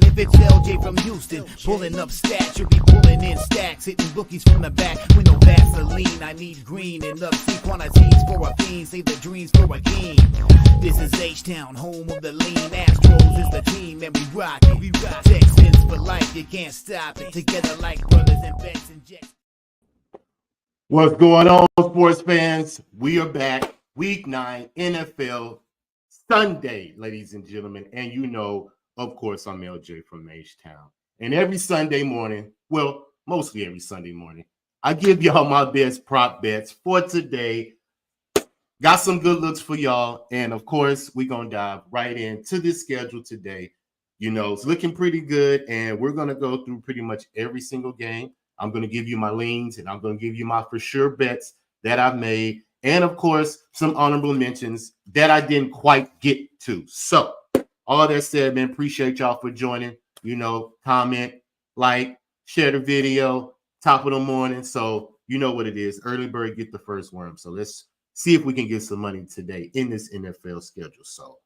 if it's LJ from Houston. Pulling up stats, you'll be pulling in stacks. Hitting bookies from the back with no Vaseline. I need green enough quantities for a fiend. Save the dreams for a king. This is H-Town, home of the lean. Astros is the team and we rock it. We rock Texans for life, you can't stop it. Together like brothers and Becks and Jets. What's going on, sports fans? We are back. Week 9, NFL Sunday, ladies and gentlemen. And you know, of course, I'm LJ from H-Town. And every Sunday morning, well, mostly every Sunday morning, I give y'all my best prop bets for today. Got some good looks for y'all. And of course, we're going to dive right into this schedule today. You know, it's looking pretty good. And we're going to go through pretty much every single game. I'm going to give you my leans and I'm going to give you my for sure bets that I've made. And of course, some honorable mentions that I didn't quite get to. So all that said, man, appreciate y'all for joining. You know, comment, like, share the video, top of the morning. So you know what it is. Early bird get the first worm. So let's see if we can get some money today in this NFL schedule. So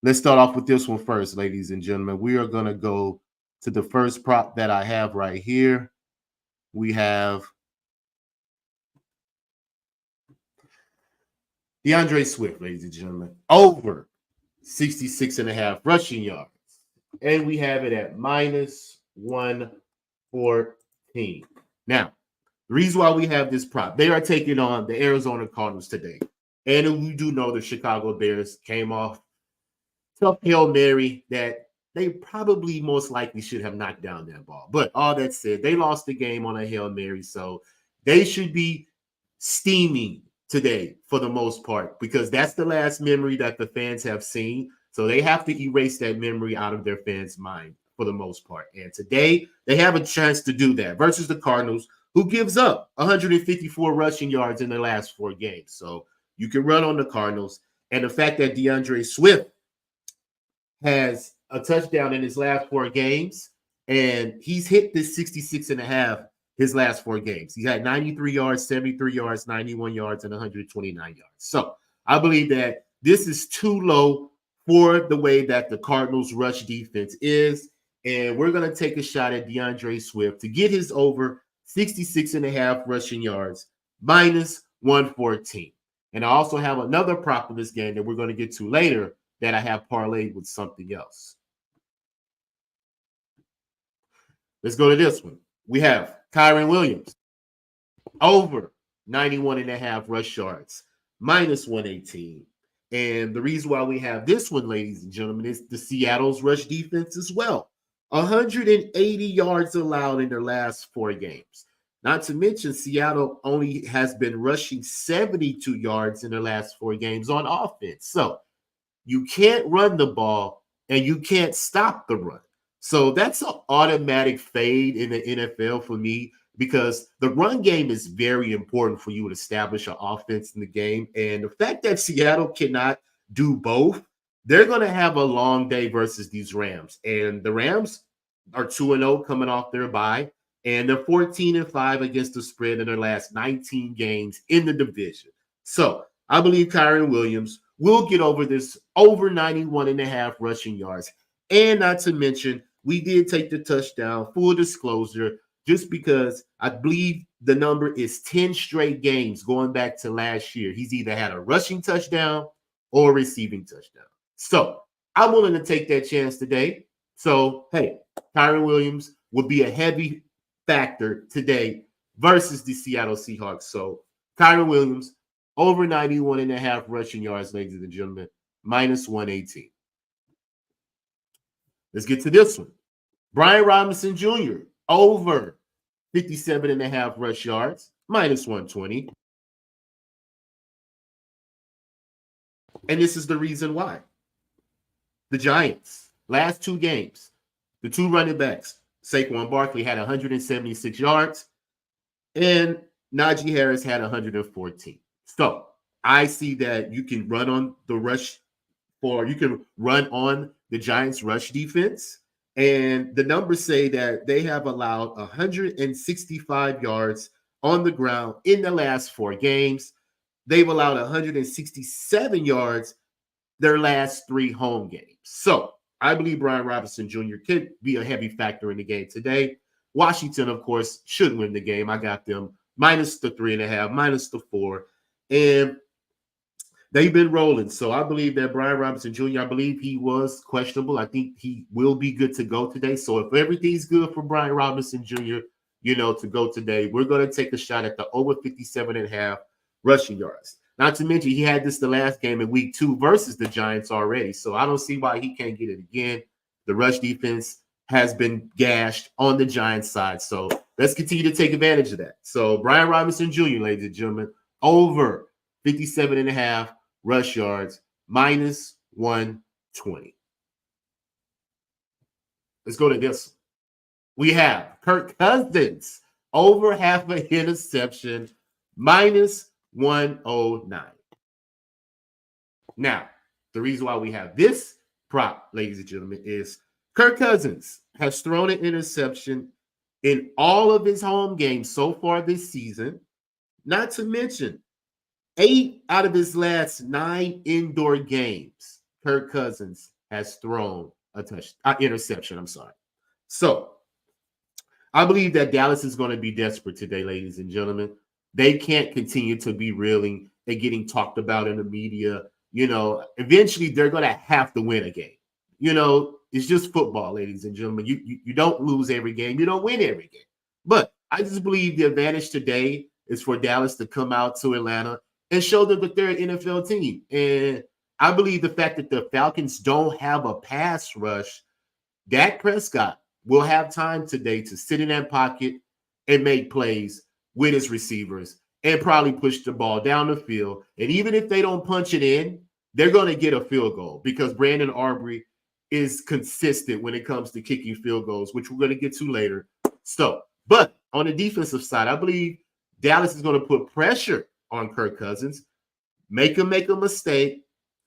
let's start off with this one first, ladies and gentlemen. We are going to go to the first prop that I have right here. We have DeAndre Swift, ladies and gentlemen, over 66.5 rushing yards. And we have it at minus 114. Now, the reason why we have this prop, they are taking on the Arizona Cardinals today. And we do know the Chicago Bears came off tough Hail Mary that they probably most likely should have knocked down that ball. But all that said, they lost the game on a Hail Mary. So they should be steaming today for the most part, because that's the last memory that the fans have seen. So they have to erase that memory out of their fans' mind for the most part. And today they have a chance to do that versus the Cardinals, who gives up 154 rushing yards in their last 4 games. So you can run on the Cardinals. And the fact that DeAndre Swift has a touchdown in his last 4 games, and he's hit this 66.5 his last 4 games. He had 93 yards, 73 yards, 91 yards, and 129 yards. So I believe that this is too low for the way that the Cardinals' rush defense is. And we're going to take a shot at DeAndre Swift to get his over 66.5 rushing yards, minus 114. And I also have another prop in this game that we're going to get to later that I have parlayed with something else. Let's go to this one. We have Kyren Williams over 91.5 rush yards, minus 118. And the reason why we have this one, ladies and gentlemen, is the Seattle's rush defense as well. 180 yards allowed in their last 4 games. Not to mention, Seattle only has been rushing 72 yards in their last 4 games on offense. So you can't run the ball and you can't stop the run. So that's an automatic fade in the NFL for me, because the run game is very important for you to establish an offense in the game. And the fact that Seattle cannot do both, they're going to have a long day versus these Rams. And the Rams are 2-0 coming off their bye, and they're 14-5 against the spread in their last 19 games in the division. So I believe Kyren Williams will get over this over 91.5 rushing yards. And not to mention, we did take the touchdown, full disclosure, just because I believe the number is 10 straight games going back to last year. He's either had a rushing touchdown or a receiving touchdown. So I'm willing to take that chance today. So, hey, Kyren Williams would be a heavy factor today versus the Seattle Seahawks. So Kyren Williams, over 91.5 rushing yards, ladies and gentlemen, minus 118. Let's get to this one. Brian Robinson Jr., over 57.5 rush yards, minus 120. And this is the reason why. The Giants, last 2 games, the 2 running backs, Saquon Barkley had 176 yards, and Najee Harris had 114. So I see that you can run on the rush, or you can run on the Giants' rush defense. And the numbers say that they have allowed 165 yards on the ground in the last 4 games. They've allowed 167 yards their last 3 home games. So I believe Brian Robinson Jr. could be a heavy factor in the game today. Washington, of course, should win the game. I got them minus the 3.5, minus the 4. And they've been rolling. So I believe that Brian Robinson Jr., I believe he was questionable. I think he will be good to go today. So if everything's good for Brian Robinson Jr., to go today, we're going to take a shot at the over 57.5 rushing yards. Not to mention, he had this the last game in week 2 versus the Giants already. So I don't see why he can't get it again. The rush defense has been gashed on the Giants side. So let's continue to take advantage of that. So Brian Robinson Jr., ladies and gentlemen, over 57.5 rush yards, minus 120. Let's go to this. We have Kirk Cousins over half an interception, minus 109. Now, the reason why we have this prop, ladies and gentlemen, is Kirk Cousins has thrown an interception in all of his home games so far this season. Not to mention, 8 out of his last 9 indoor games, Kirk Cousins has thrown an interception. I'm sorry. So I believe that Dallas is going to be desperate today, ladies and gentlemen. They can't continue to be reeling and getting talked about in the media. Eventually they're going to have to win a game. It's just football, ladies and gentlemen. You don't lose every game. You don't win every game. But I just believe the advantage today is for Dallas to come out to Atlanta and show them that they're an NFL team. And I believe the fact that the Falcons don't have a pass rush, Dak Prescott will have time today to sit in that pocket and make plays with his receivers and probably push the ball down the field. And even if they don't punch it in, they're going to get a field goal because Brandon Aubrey is consistent when it comes to kicking field goals, which we're going to get to later. So, but on the defensive side, I believe Dallas is going to put pressure on Kirk Cousins, make him make a mistake.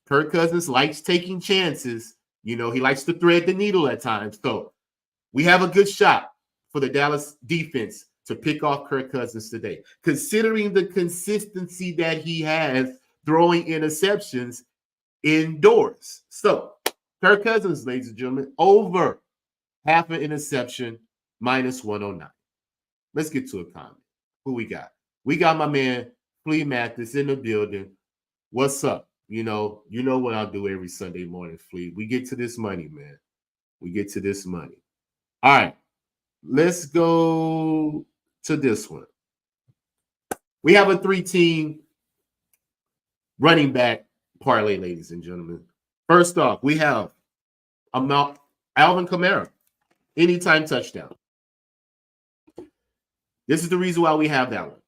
Kirk Cousins likes taking chances. He likes to thread the needle at times. So we have a good shot for the Dallas defense to pick off Kirk Cousins today, considering the consistency that he has throwing interceptions indoors. So Kirk Cousins, ladies and gentlemen, over half an interception, minus 109. Let's get to a comment. Who we got? We got my man, Flea Mathis, in the building. What's up? You know what I'll do every Sunday morning, Flea. We get to this money, man. We get to this money. All right. Let's go to this one. We have a 3-team running back parlay, ladies and gentlemen. First off, we have Alvin Kamara, anytime touchdown. This is the reason why we have that one.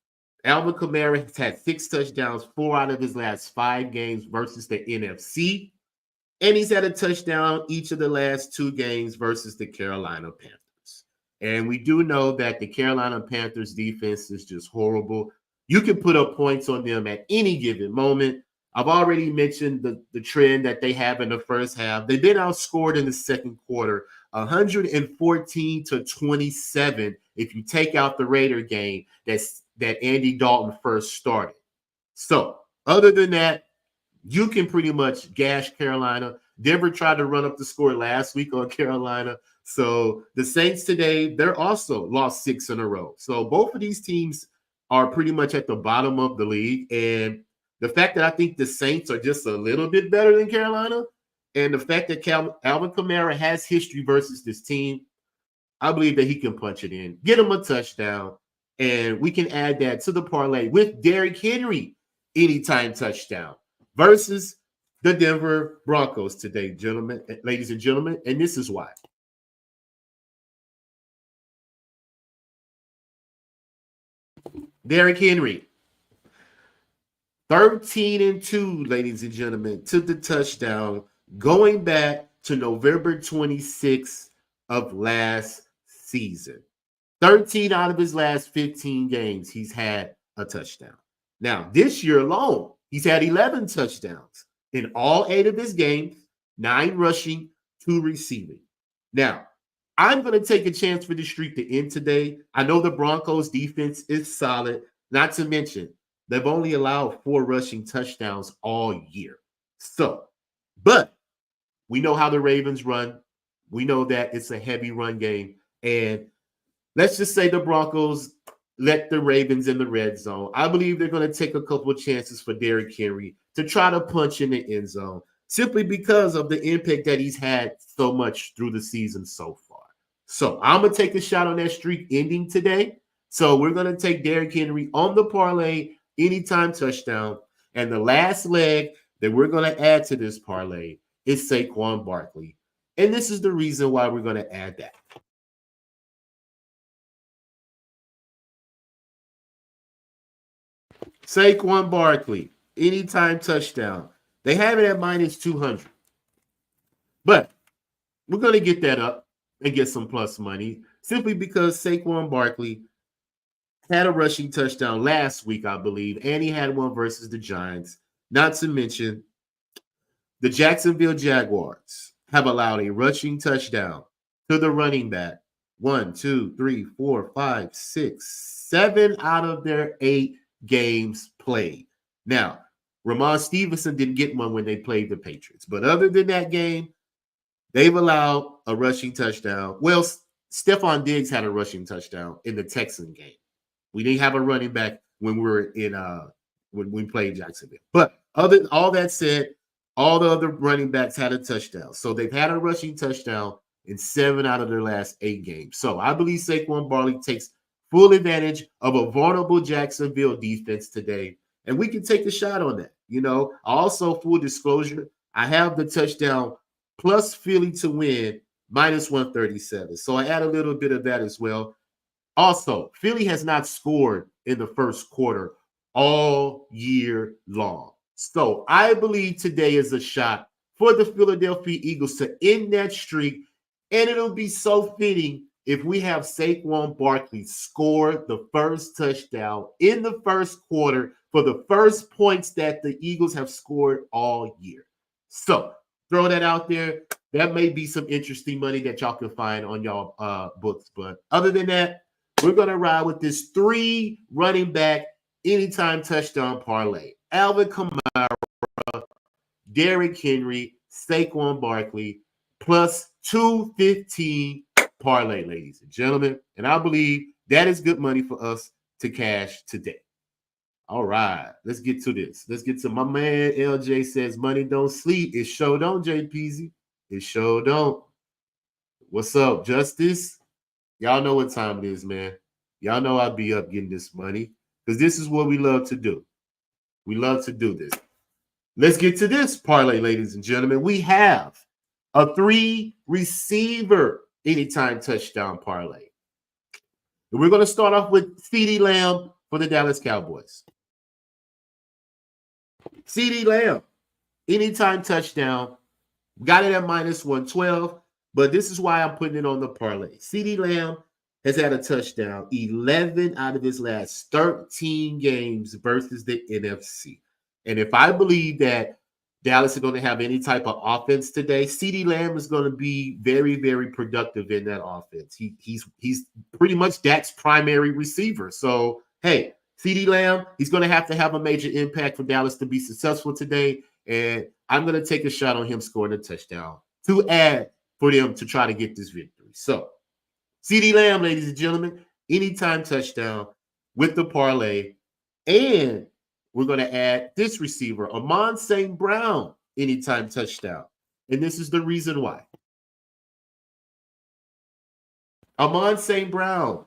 Alvin Kamara has had 6 touchdowns, 4 out of his last 5 games versus the NFC. And he's had a touchdown each of the last 2 games versus the Carolina Panthers. And we do know that the Carolina Panthers defense is just horrible. You can put up points on them at any given moment. I've already mentioned the trend that they have in the first half. They've been outscored in the second quarter, 114-27 if you take out the Raider game that Andy Dalton first started. So other than that, you can pretty much gash Carolina. Denver tried to run up the score last week on Carolina. So the Saints today, they're also lost 6 in a row. So both of these teams are pretty much at the bottom of the league. And the fact that I think the Saints are just a little bit better than Carolina, and the fact that Alvin Kamara has history versus this team, I believe that he can punch it in, get him a touchdown, and we can add that to the parlay with Derrick Henry, anytime touchdown, versus the Denver Broncos today, ladies and gentlemen, and this is why. Derrick Henry, 13-2, ladies and gentlemen, to the touchdown, going back to November 26th of last season. 13 out of his last 15 games, he's had a touchdown. Now, this year alone, he's had 11 touchdowns in all 8 of his games, 9 rushing, 2 receiving. Now, I'm going to take a chance for the streak to end today. I know the Broncos defense is solid, not to mention they've only allowed 4 rushing touchdowns all year. So, but We know how the Ravens run. We know that it's a heavy run game. And let's just say the Broncos let the Ravens in the red zone. I believe they're going to take a couple of chances for Derrick Henry to try to punch in the end zone simply because of the impact that he's had so much through the season so far. So I'm going to take a shot on that streak ending today. So we're going to take Derrick Henry on the parlay, anytime touchdown. And the last leg that we're going to add to this parlay is Saquon Barkley. And this is the reason why we're going to add that. Saquon Barkley, anytime touchdown. They have it at minus 200. But we're going to get that up and get some plus money simply because Saquon Barkley had a rushing touchdown last week, I believe, and he had one versus the Giants. Not to mention, the Jacksonville Jaguars have allowed a rushing touchdown to the running back 1, 2, 3, 4, 5, 6, 7 out of their 8 games played. Now, Ramon Stevenson didn't get one when they played the Patriots. But other than that game, they've allowed a rushing touchdown. Well, Stephon Diggs had a rushing touchdown in the Texan game. We didn't have a running back when we were in when we played Jacksonville. But all that said, all the other running backs had a touchdown. So they've had a rushing touchdown in 7 out of their last 8 games. So I believe Saquon Barkley takes full advantage of a vulnerable Jacksonville defense today. And we can take a shot on that. You know, also, full disclosure, I have the touchdown plus Philly to win minus 137. So I add a little bit of that as well. Also, Philly has not scored in the first quarter all year long. So I believe today is a shot for the Philadelphia Eagles to end that streak. And it'll be so fitting if we have Saquon Barkley score the first touchdown in the first quarter for the first points that the Eagles have scored all year. So throw that out there. That may be some interesting money that y'all can find on y'all books. But other than that, we're going to ride with this 3 running back anytime touchdown parlay. Alvin Kamara, Derrick Henry, Saquon Barkley, plus 215 parlay, ladies and gentlemen. And I believe that is good money for us to cash today. All right, let's get to this. Let's get to my man LJ says money don't sleep. It sure don't, JPZ. It sure don't. What's up, Justice? Y'all know what time it is, man. Y'all know I'll be up getting this money because this is what we love to do. We love to do this. Let's get to this parlay, ladies and gentlemen. We have a 3-receiver anytime touchdown parlay. And we're going to start off with CeeDee Lamb for the Dallas Cowboys. CeeDee Lamb, anytime touchdown. Got it at minus 112, but this is why I'm putting it on the parlay. CeeDee Lamb has had a touchdown 11 out of his last 13 games versus the NFC. And if I believe that Dallas is going to have any type of offense today, CeeDee Lamb is going to be very, very productive in that offense. He's pretty much Dak's primary receiver. So, hey, CeeDee Lamb, he's going to have a major impact for Dallas to be successful today. And I'm going to take a shot on him scoring a touchdown to add for them to try to get this victory. So, CeeDee Lamb, ladies and gentlemen, anytime touchdown with the parlay. And we're going to add this receiver, Amon St. Brown, anytime touchdown. And this is the reason why. Amon St. Brown,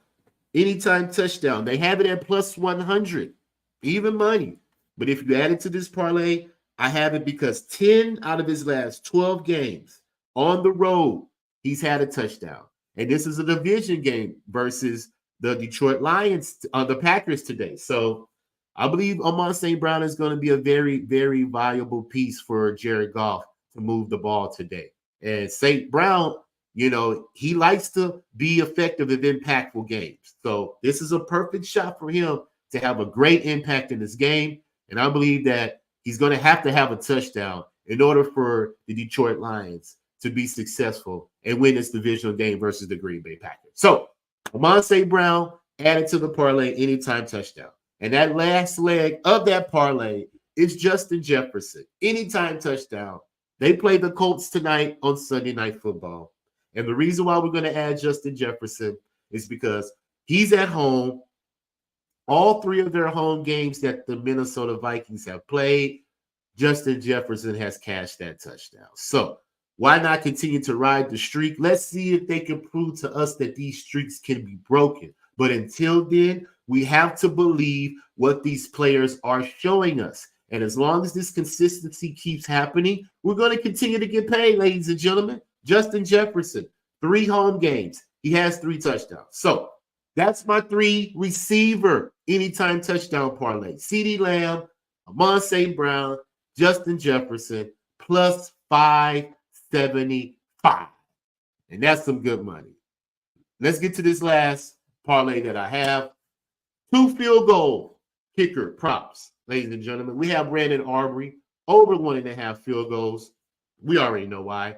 anytime touchdown. They have it at plus 100, even money. But if you add it to this parlay, I have it because 10 out of his last 12 games on the road, he's had a touchdown. And this is a division game versus the Detroit Lions, the Packers today. So I believe Amon St. Brown is going to be a very, very valuable piece for Jared Goff to move the ball today. And St. Brown, you know, he likes to be effective in impactful games. So this is a perfect shot for him to have a great impact in this game. And I believe that he's going to have a touchdown in order for the Detroit Lions to be successful and win this divisional game versus the Green Bay Packers. So Amon St. Brown added to the parlay anytime touchdown. And that last leg of that parlay is Justin Jefferson. Anytime touchdown. They play the Colts tonight on Sunday Night Football. And the reason why we're going to add Justin Jefferson is because he's at home. All three of their home games that the Minnesota Vikings have played, Justin Jefferson has cashed that touchdown. So why not continue to ride the streak? Let's see if they can prove to us that these streaks can be broken. But until then, we have to believe what these players are showing us. And as long as this consistency keeps happening, we're going to continue to get paid, ladies and gentlemen. Justin Jefferson, 3 home games. He has 3 touchdowns. So that's my 3 receiver anytime touchdown parlay. CeeDee Lamb, Amon St. Brown, Justin Jefferson, plus 575. And that's some good money. Let's get to this last parlay that I have. 2 field goal kicker props, ladies and gentlemen. We have Brandon Aubrey over 1.5 field goals. We already know why.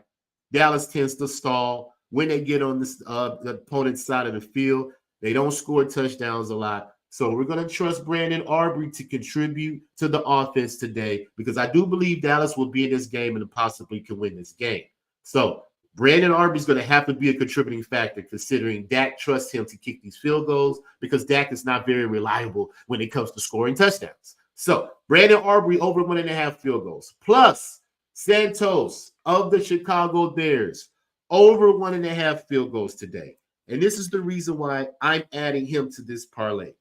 Dallas tends to stall when they get on this, the opponent's side of the field. They don't score touchdowns a lot. So we're going to trust Brandon Aubrey to contribute to the offense today because I do believe Dallas will be in this game and possibly can win this game. So Brandon Aubrey is going to have to be a contributing factor considering Dak trusts him to kick these field goals because Dak is not very reliable when it comes to scoring touchdowns. So Brandon Aubrey over 1.5 field goals plus Santos of the Chicago Bears over 1.5 field goals today. And this is the reason why I'm adding him to this parlay.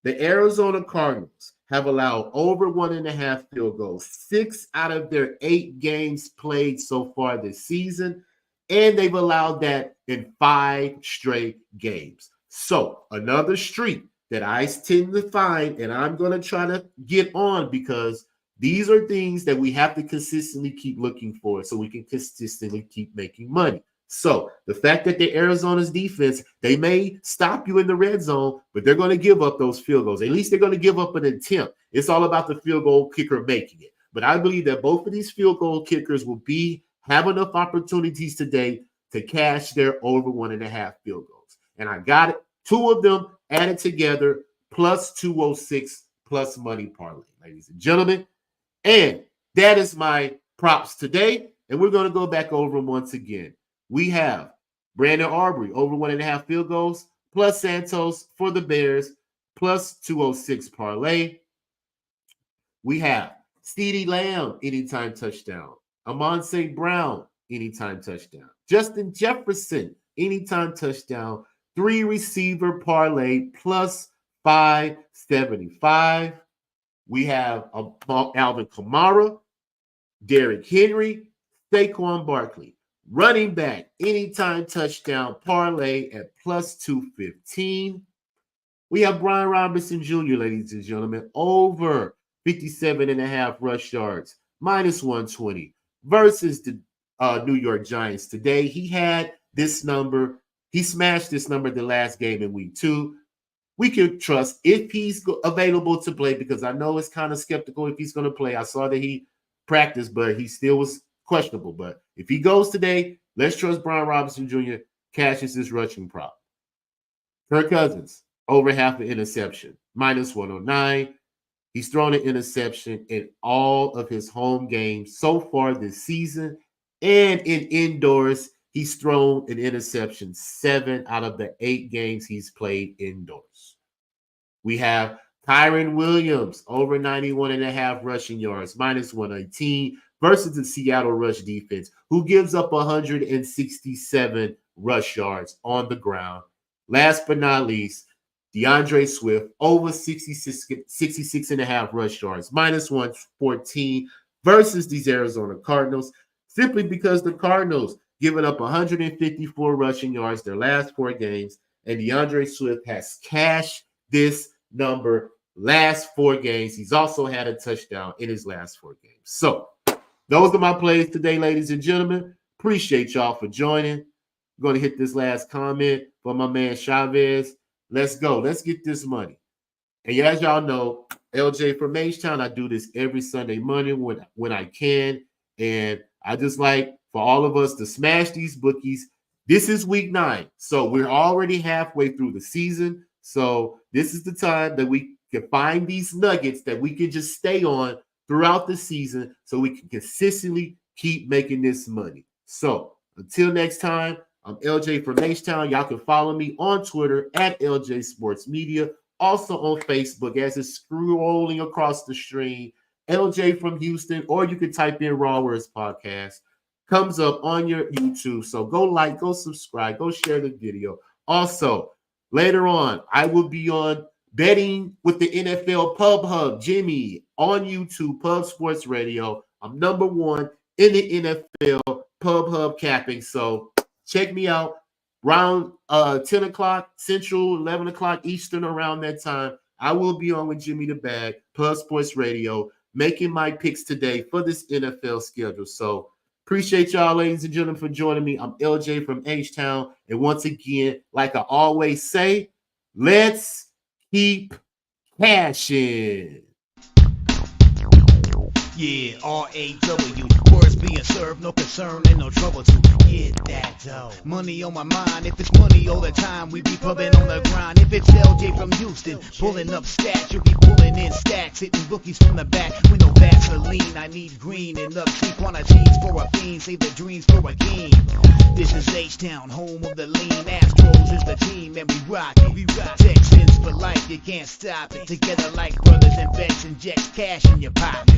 The Arizona Cardinals have allowed over 1.5 field goals 6 out of their 8 games played so far this season, and they've allowed that in 5 straight games. So another streak that I tend to find, and I'm going to try to get on because these are things that we have to consistently keep looking for so we can consistently keep making money. So the fact that the Arizona's defense, they may stop you in the red zone, but they're going to give up those field goals. At least they're going to give up an attempt. It's all about the field goal kicker making it. But I believe that both of these field goal kickers will have enough opportunities today to cash their over 1.5 field goals. And I got it. 2 of them added together, plus 206 plus money parlay, ladies and gentlemen. And that is my props today. And we're going to go back over them once again. We have Brandon Aubrey over 1.5 field goals, plus Santos for the Bears, plus 206 parlay. We have CeeDee Lamb, anytime touchdown. Amon St. Brown, anytime touchdown. Justin Jefferson, anytime touchdown. 3 receiver parlay, plus 575. We have Alvin Kamara, Derrick Henry, Saquon Barkley. Running back, anytime touchdown parlay at plus 215. We have Brian Robinson Jr., ladies and gentlemen, over 57.5 rush yards, minus 120 versus the New York Giants today. He had this number. He smashed this number the last game in week 2. We can trust if he's available to play because I know it's kind of skeptical if he's going to play. I saw that he practiced, but he still was questionable. But if he goes today, let's trust Brian Robinson Jr. cashes his rushing prop. Kirk Cousins, over half an interception, minus 109. He's thrown an interception in all of his home games so far this season. And in indoors, he's thrown an interception 7 out of the 8 games he's played indoors. We have Kyren Williams, over 91.5 rushing yards, minus 119, versus the Seattle rush defense, who gives up 167 rush yards on the ground. Last but not least, DeAndre Swift, over 66.5 rush yards, minus 114, versus these Arizona Cardinals, simply because the Cardinals giving up 154 rushing yards their last 4 games, and DeAndre Swift has cashed this number last 4 games. He's also had a touchdown in his last 4 games. So those are my plays today, ladies and gentlemen. Appreciate y'all for joining. I'm going to hit this last comment for my man Chavez. Let's go. Let's get this money. And as y'all know, LJ from H-Town, I do this every Sunday morning when I can. And I just like for all of us to smash these bookies. This is week 9. So we're already halfway through the season. So this is the time that we can find these nuggets that we can just stay on throughout the season so we can consistently keep making this money. So until next time, I'm LJ from H-Town. Y'all can follow me on Twitter at LJ Sports Media. Also on Facebook as it's scrolling across the stream, LJ from Houston, or you can type in Raw Words Podcast. Comes up on your YouTube. So go like, go subscribe, go share the video. Also, later on, I will be on Betting with the NFL Pub Hub, Jimmy, on YouTube, Pub Sports Radio. I'm number one in the NFL Pub Hub capping. So check me out around 10 o'clock Central, 11 o'clock Eastern, around that time. I will be on with Jimmy the Bag, Pub Sports Radio, making my picks today for this NFL schedule. So appreciate y'all, ladies and gentlemen, for joining me. I'm LJ from H-Town. And once again, like I always say, let's keep cashing. Yeah, R-A-W, words being served, no concern and no trouble to get that dough. Money on my mind, if it's money all the time, we be pubbing on the grind. If it's LJ from Houston, pulling up stats, you'll be pulling in stacks, hitting bookies from the back with no Vaseline. I need green and upsy quantities for a fiend, save the dreams for a game. This is H-Town, home of the lean. Astros is the team and we rock it. We rock Texans for life, you can't stop it. Together like brothers and bets, inject cash in your pockets.